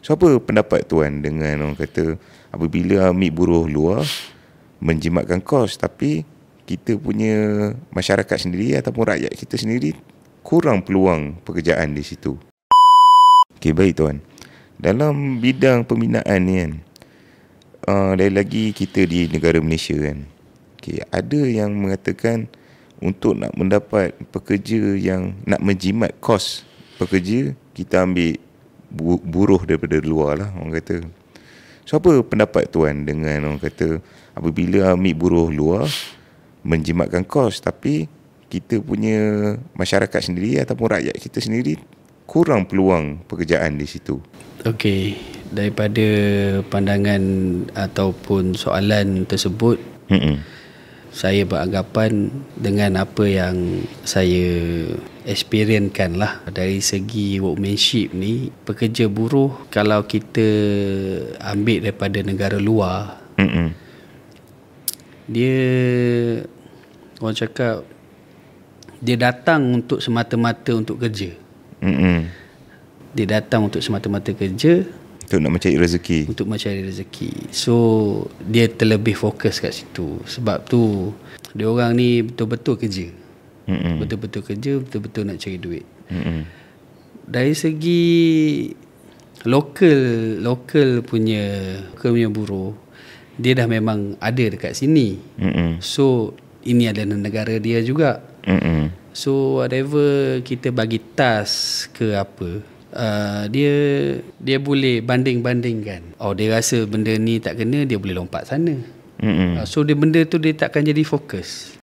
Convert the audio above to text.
So apa pendapat tuan dengan orang kata apabila ambil buruh luar menjimatkan kos, tapi kita punya masyarakat sendiri ataupun rakyat kita sendiri kurang peluang pekerjaan di situ? Okey, baik tuan. Dalam bidang pembinaan ni kan, lagi kita di negara Malaysia kan, ada yang mengatakan untuk nak mendapat pekerja yang nak menjimat kos pekerja, kita ambil buruh daripada luar lah, orang kata. So apa pendapat tuan dengan orang kata apabila ambil buruh luar menjimatkan kos, tapi kita punya masyarakat sendiri ataupun rakyat kita sendiri kurang peluang pekerjaan di situ? Okey, daripada pandangan ataupun soalan tersebut, saya beranggapan dengan apa yang saya experience lah dari segi workmanship ni, pekerja buruh kalau kita ambil daripada negara luar, dia, orang cakap, dia datang untuk semata-mata untuk kerja. Dia datang untuk semata-mata kerja, untuk nak mencari rezeki. Untuk mencari rezeki. So dia terlebih fokus kat situ. Sebab tu dia orang ni betul-betul kerja. Betul-betul kerja, betul-betul nak cari duit. Dari segi lokal punya buruh, dia dah memang ada dekat sini. So ini adalah negara dia juga. So whatever kita bagi task ke apa, dia boleh banding-bandingkan. Dia rasa benda ni tak kena, dia boleh lompat sana. So benda tu dia takkan jadi fokus.